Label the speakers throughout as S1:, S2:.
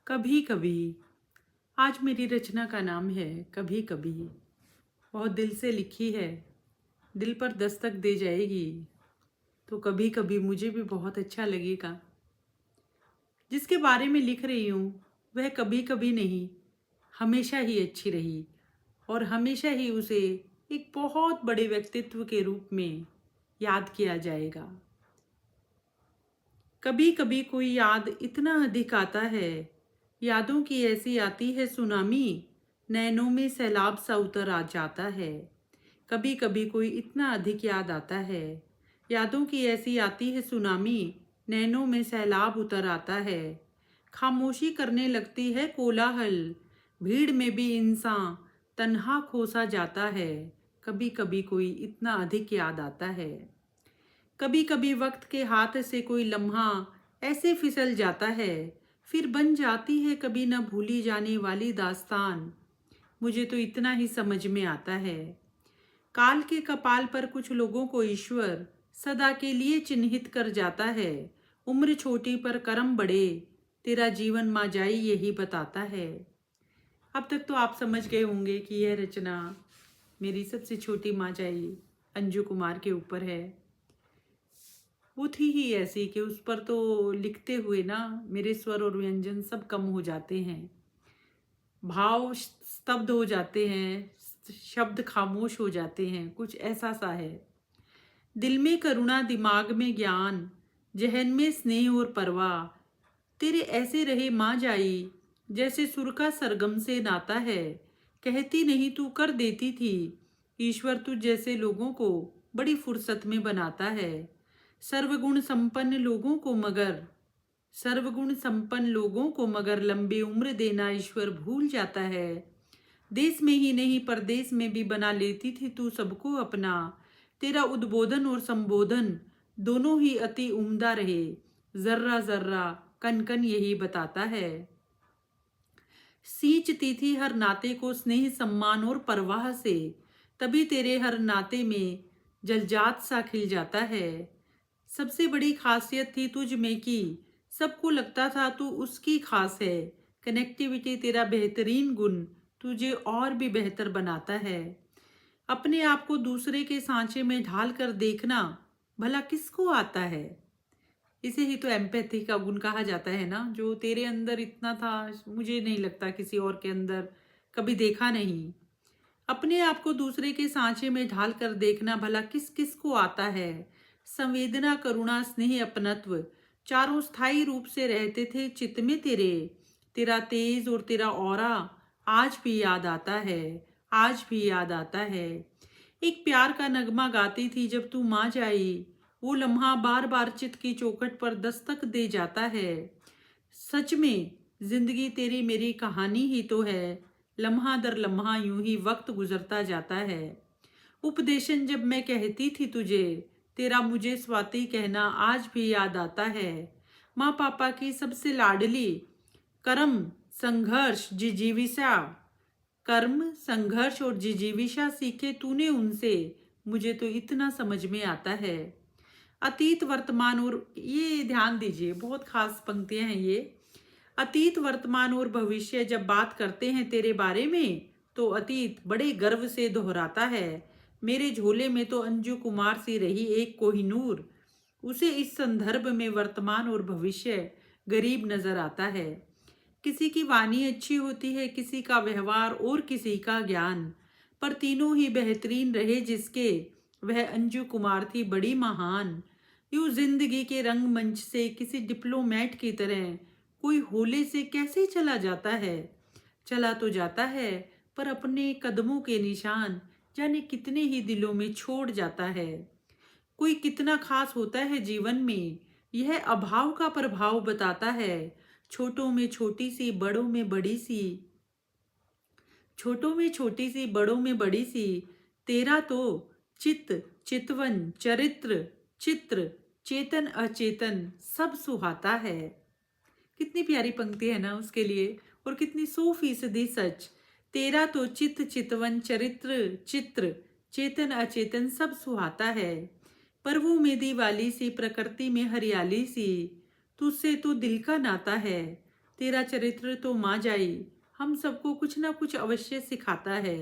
S1: कभी कभी। आज मेरी रचना का नाम है कभी कभी। बहुत दिल से लिखी है, दिल पर दस्तक दे जाएगी तो कभी कभी मुझे भी बहुत अच्छा लगेगा। जिसके बारे में लिख रही हूँ वह कभी कभी नहीं, हमेशा ही अच्छी रही और हमेशा ही उसे एक बहुत बड़े व्यक्तित्व के रूप में याद किया जाएगा। कभी कभी कोई याद इतना अधिक आता है, यादों की ऐसी आती है सुनामी, नैनों में सैलाब सा उतर आ जाता है। कभी कभी कोई इतना अधिक याद आता है, यादों की ऐसी आती है सुनामी, नैनों में सैलाब उतर आता है। खामोशी करने लगती है कोलाहल, भीड़ में भी इंसान तन्हा खोसा जाता है। कभी कभी कोई इतना अधिक याद आता है। कभी कभी वक्त के हाथ से कोई लम्हा ऐसे फिसल जाता है, फिर बन जाती है कभी न भूली जाने वाली दास्तान। मुझे तो इतना ही समझ में आता है, काल के कपाल पर कुछ लोगों को ईश्वर सदा के लिए चिन्हित कर जाता है। उम्र छोटी पर कर्म बड़े, तेरा जीवन माँ जाई यही बताता है। अब तक तो आप समझ गए होंगे कि यह रचना मेरी सबसे छोटी माँ जाई अंजू कुमार के ऊपर है। वो थी ही ऐसी कि उस पर तो लिखते हुए ना मेरे स्वर और व्यंजन सब कम हो जाते हैं, भाव स्तब्ध हो जाते हैं, शब्द खामोश हो जाते हैं, कुछ ऐसा सा है। दिल में करुणा, दिमाग में ज्ञान, जहन में स्नेह और परवाह, तेरे ऐसे रहे माँ जाई जैसे सुर का सरगम से नाता है। कहती नहीं तू कर देती थी, ईश्वर तुझ जैसे लोगों को बड़ी फुर्सत में बनाता है। सर्वगुण संपन्न लोगों को मगर सर्वगुण संपन्न लोगों को मगर लंबी उम्र देना ईश्वर भूल जाता है। देश में ही नहीं परदेश में भी बना लेती थी तू सबको अपना, तेरा उद्बोधन और संबोधन दोनों ही अति उम्दा रहे। जर्रा जर्रा कन कन यही बताता है। सींचती थी हर नाते को स्नेह सम्मान और परवाह से, तभी तेरे हर नाते में जलजात सा खिल जाता है। सबसे बड़ी खासियत थी तुझ में कि सबको लगता था तू उसकी खास है। कनेक्टिविटी तेरा बेहतरीन गुण तुझे और भी बेहतर बनाता है। अपने आप को दूसरे के सांचे में ढाल कर देखना भला किसको आता है। इसे ही तो एम्पैथी का गुण कहा जाता है ना, जो तेरे अंदर इतना था मुझे नहीं लगता किसी और के अंदर कभी देखा नहीं। अपने आप को दूसरे के सांचे में ढाल कर देखना भला किस किस को आता है। संवेदना, करुणा, स्नेह, अपनत्व चारों स्थायी रूप से रहते थे चित्त में तेरे। तेरा तेज और तेरा औरा आज भी याद आता है, आज भी याद आता है। एक प्यार का नगमा गाती थी जब तू माँ जाई, वो लम्हा बार बार चित्त की चौखट पर दस्तक दे जाता है। सच में जिंदगी तेरी मेरी कहानी ही तो है, लम्हा दर लम्हा यूं ही वक्त गुजरता जाता है। उपदेशन जब मैं कहती थी तुझे, तेरा मुझे स्वाति कहना आज भी याद आता है। माँ पापा की सबसे लाडली, कर्म संघर्ष जिजीविषा, कर्म संघर्ष और जिजीविषा सीखे तूने उनसे, मुझे तो इतना समझ में आता है। अतीत वर्तमान और, ये ध्यान दीजिए बहुत खास पंक्तियां हैं ये। अतीत वर्तमान और भविष्य जब बात करते हैं तेरे बारे में तो अतीत बड़े गर्व से दोहराता है। मेरे झोले में तो अंजू कुमार सी रही एक कोहिनूर, उसे इस संदर्भ में वर्तमान और भविष्य गरीब नजर आता है। किसी की वाणी अच्छी होती है, किसी का व्यवहार और किसी का ज्ञान, पर तीनों ही बेहतरीन रहे जिसके, वह अंजू कुमार थी बड़ी महान। यूं जिंदगी के रंगमंच से किसी डिप्लोमेट की तरह कोई होले से कैसे चला जाता है। चला तो जाता है पर अपने कदमों के निशान जाने कितने ही दिलों में छोड़ जाता है। कोई कितना खास होता है जीवन में, यह अभाव का प्रभाव बताता है। छोटों में छोटी सी बड़ों में बड़ी सी, छोटों में छोटी सी बड़ों में बड़ी सी, तेरा तो चित्त चितवन चरित्र चित्र चेतन अचेतन सब सुहाता है। कितनी प्यारी पंक्ति है ना उसके लिए, और कितनी 100% सच। तेरा तो चित्त चितवन चरित्र चित्र चेतन अचेतन सब सुहाता है। पर वो मेदी वाली सी प्रकृति में हरियाली सी, तुझसे तो दिल का नाता है। तेरा चरित्र तो माँ जाई हम सबको कुछ ना कुछ अवश्य सिखाता है।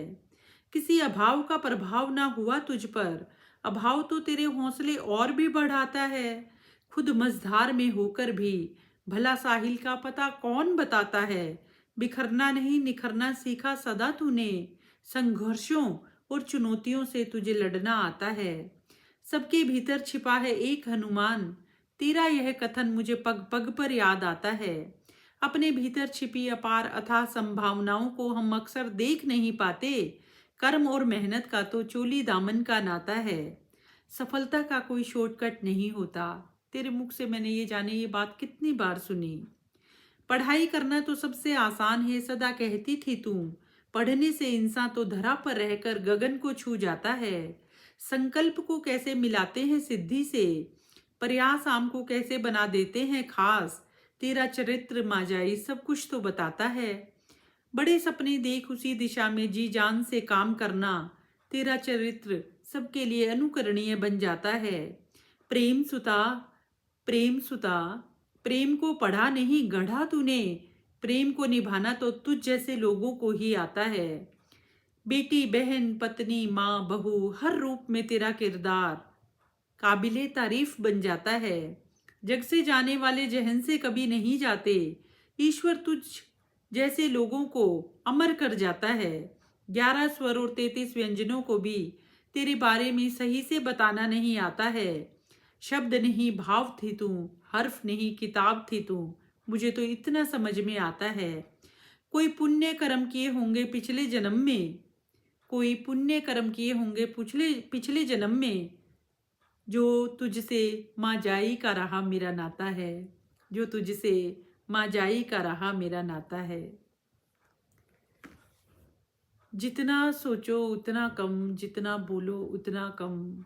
S1: किसी अभाव का प्रभाव ना हुआ तुझ पर, अभाव तो तेरे हौसले और भी बढ़ाता है। खुद मझधार में होकर भी भला साहिल का पता कौन बताता है। बिखरना नहीं निखरना सीखा सदा तूने, संघर्षों और चुनौतियों से तुझे लड़ना आता है। सबके भीतर छिपा है एक हनुमान, तेरा यह कथन मुझे पग पग पर याद आता है। अपने भीतर छिपी अपार अथाह संभावनाओं को हम अक्सर देख नहीं पाते। कर्म और मेहनत का तो चोली दामन का नाता है। सफलता का कोई शॉर्टकट नहीं होता। तेरे मुख से मैंने ये जाने ये बात कितनी बार सुनी। पढ़ाई करना तो सबसे आसान है सदा कहती थी तू, पढ़ने से इंसान तो धरा पर रहकर गगन को छू जाता है। संकल्प को कैसे मिलाते हैं सिद्धि से, प्रयास आम को कैसे बना देते हैं खास। तेरा चरित्र माजाई सब कुछ तो बताता है। बड़े सपने देख उसी दिशा में जी जान से काम करना, तेरा चरित्र सबके लिए अनुकरणीय बन जाता है। प्रेम सुता प्रेम सुता, प्रेम को पढ़ा नहीं गढ़ा तूने, प्रेम को निभाना तो तुझ जैसे लोगों को ही आता है। बेटी बहन पत्नी माँ बहू हर रूप में तेरा किरदार काबिले तारीफ बन जाता है। जग से जाने वाले जहन से कभी नहीं जाते, ईश्वर तुझ जैसे लोगों को अमर कर जाता है। 11 स्वर और 33 व्यंजनों को भी तेरे बारे में सही से बताना नहीं आता है। शब्द नहीं भाव थी तू, हर्फ नहीं किताब थी तू, मुझे तो इतना समझ में आता है। कोई पुण्य कर्म किए होंगे पिछले जन्म में, कोई पुण्य कर्म किए होंगे पिछले पिछले जन्म में, जो तुझसे माँ जाई का रहा मेरा नाता है, जो तुझसे माँ जाई का रहा मेरा नाता है। जितना सोचो उतना कम, जितना बोलो उतना कम।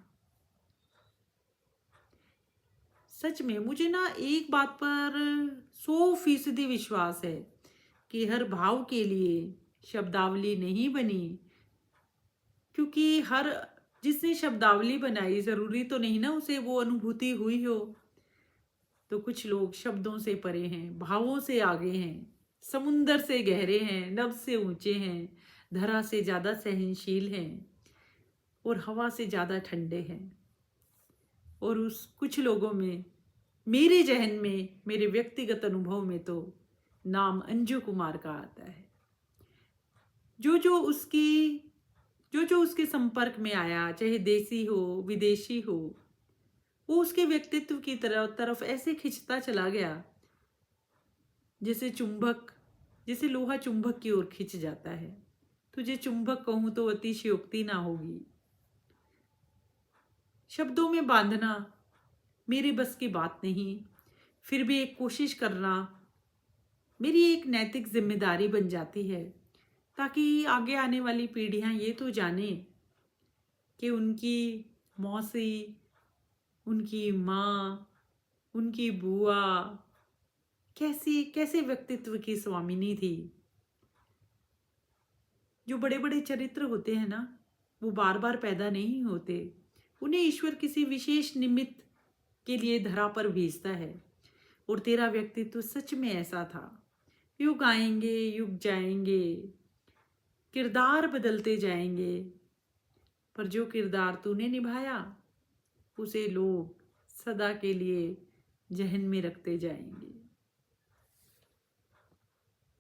S1: सच में मुझे ना एक बात पर 100% विश्वास है कि हर भाव के लिए शब्दावली नहीं बनी, क्योंकि हर जिसने शब्दावली बनाई जरूरी तो नहीं ना उसे वो अनुभूति हुई हो। तो कुछ लोग शब्दों से परे हैं, भावों से आगे हैं, समुंदर से गहरे हैं, नभ से ऊंचे हैं, धरा से ज्यादा सहनशील हैं और हवा से ज्यादा ठंडे हैं। और उस कुछ लोगों में, मेरे जहन में, मेरे व्यक्तिगत अनुभव में तो नाम अंजू कुमार का आता है। जो जो उसके संपर्क में आया, चाहे देसी हो विदेशी हो, वो उसके व्यक्तित्व की तरफ ऐसे खिंचता चला गया जैसे चुंबक, जैसे लोहा चुंबक की ओर खिंच जाता है। तुझे चुंबक कहूं तो अतिशयोक्ति ना होगी। शब्दों में बांधना मेरे बस की बात नहीं, फिर भी एक कोशिश करना मेरी एक नैतिक जिम्मेदारी बन जाती है, ताकि आगे आने वाली पीढ़ियां ये तो जाने कि उनकी मौसी, उनकी माँ, उनकी बुआ कैसी कैसे व्यक्तित्व की स्वामिनी थी। जो बड़े बड़े चरित्र होते हैं ना, वो बार बार पैदा नहीं होते, उन्हें ईश्वर किसी विशेष निमित्त के लिए धरा पर भेजता है। और तेरा व्यक्तित्व सच में ऐसा था। युग आएंगे युग जाएंगे, किरदार बदलते जाएंगे, पर जो किरदार तूने निभाया उसे लोग सदा के लिए जहन में रखते जाएंगे।